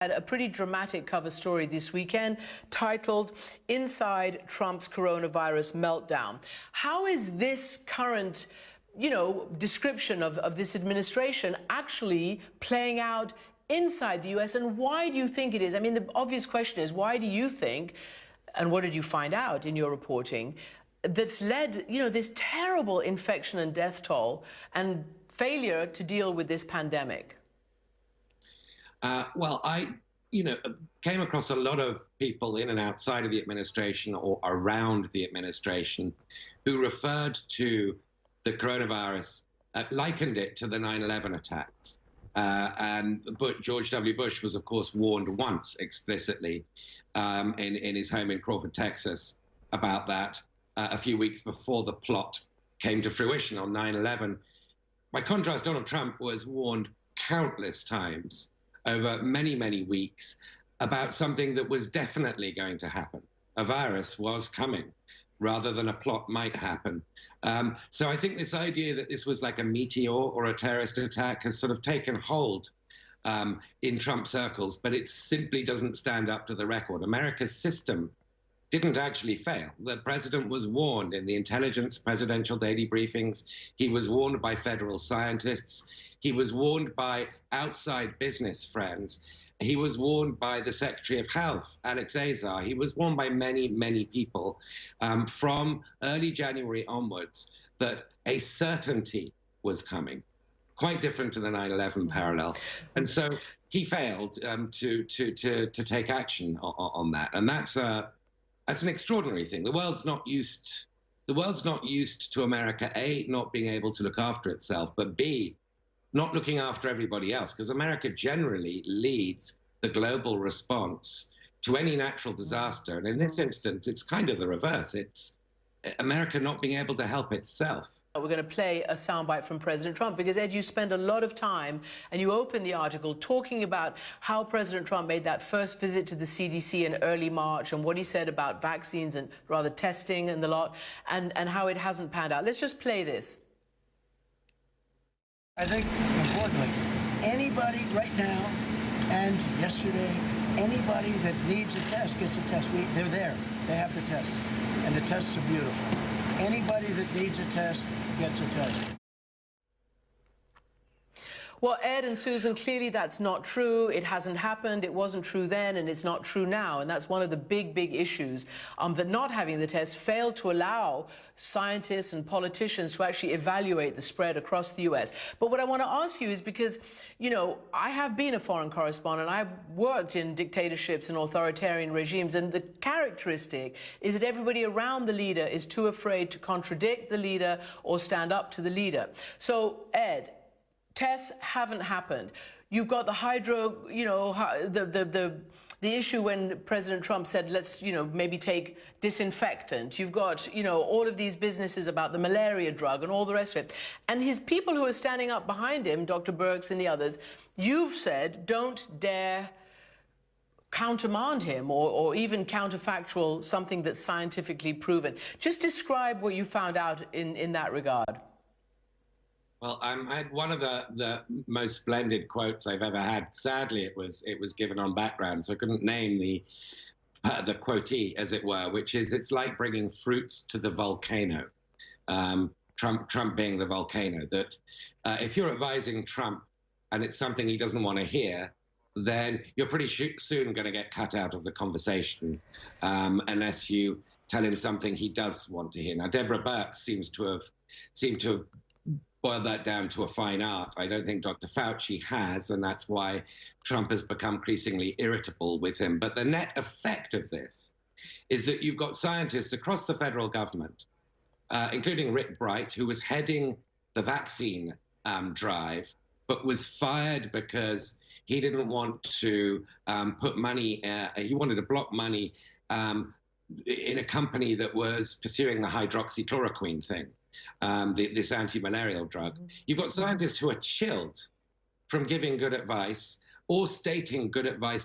Had a pretty dramatic cover story this weekend titled "Inside Trump's Coronavirus Meltdown." How is this current, description of this administration actually playing out inside the US, and why do you think it is? I mean, the obvious question is, why do you think, and what did you find out in your reporting, that's led, this terrible infection and death toll and failure to deal with this pandemic? Well, I came across a lot of people in and outside of the administration or around the administration who referred to the coronavirus, likened it to the 9/11 attacks. But George W. Bush was, of course, warned once explicitly in his home in Crawford, Texas, about that a few weeks before the plot came to fruition on 9/11. By contrast, Donald Trump was warned countless times over many, many weeks about something that was definitely going to happen. A virus was coming, rather than a plot might happen. So I think this idea that this was like a meteor or a terrorist attack has sort of taken hold in Trump circles, but it simply doesn't stand up to the record. America's system didn't actually fail. The president was warned in the intelligence presidential daily briefings. He was warned by federal scientists. He was warned by outside business friends. He was warned by the Secretary of Health, Alex Azar. He was warned by many, many people from early January onwards that a certainty was coming, quite different to the 9/11 parallel. And so he failed to take action on that. And that's an extraordinary thing. The world's not used to America, A, not being able to look after itself, but B, not looking after everybody else, because America generally leads the global response to any natural disaster. And in this instance, it's kind of the reverse. It's America not being able to help itself. We're going to play a soundbite from President Trump because, Ed, you spend a lot of time, and you open the article talking about how President Trump made that first visit to the CDC in early March and what he said about vaccines and rather testing and the lot, and how it hasn't panned out. Let's just play this. I think, importantly, anybody right now and yesterday, anybody that needs a test gets a test. They're there. They have the tests, and the tests are beautiful. Anybody that needs a test gets a test. Well, Ed and Susan, clearly that's not true. It hasn't happened. It wasn't true then, and it's not true now. And that's one of the big, big issues, that not having the test failed to allow scientists and politicians to actually evaluate the spread across the U.S. But what I want to ask you is because, I have been a foreign correspondent. I've worked in dictatorships and authoritarian regimes, and the characteristic is that everybody around the leader is too afraid to contradict the leader or stand up to the leader. So, Ed, tests haven't happened. You've got the the issue when President Trump said, let's, maybe take disinfectant. You've got, all of these businesses about the malaria drug and all the rest of it. And his people who are standing up behind him, Dr. Birx and the others, you've said, don't dare countermand him or even counterfactual something that's scientifically proven. Just describe what you found out in that regard. Well, I had one of the most splendid quotes I've ever had. Sadly, it was given on background, so I couldn't name the quotee, as it were, which is, it's like bringing fruits to the volcano. Trump being the volcano. That if you're advising Trump and it's something he doesn't want to hear, then you're pretty soon going to get cut out of the conversation unless you tell him something he does want to hear. Now, Deborah Birx seemed to have boiled that down to a fine art. I don't think Dr. Fauci has, and that's why Trump has become increasingly irritable with him. But the net effect of this is that you've got scientists across the federal government, including Rick Bright, who was heading the vaccine drive, but was fired because he didn't want to put money, he wanted to block money in a company that was pursuing the hydroxychloroquine thing. This anti-malarial drug. You've got scientists who are chilled from giving good advice or stating good advice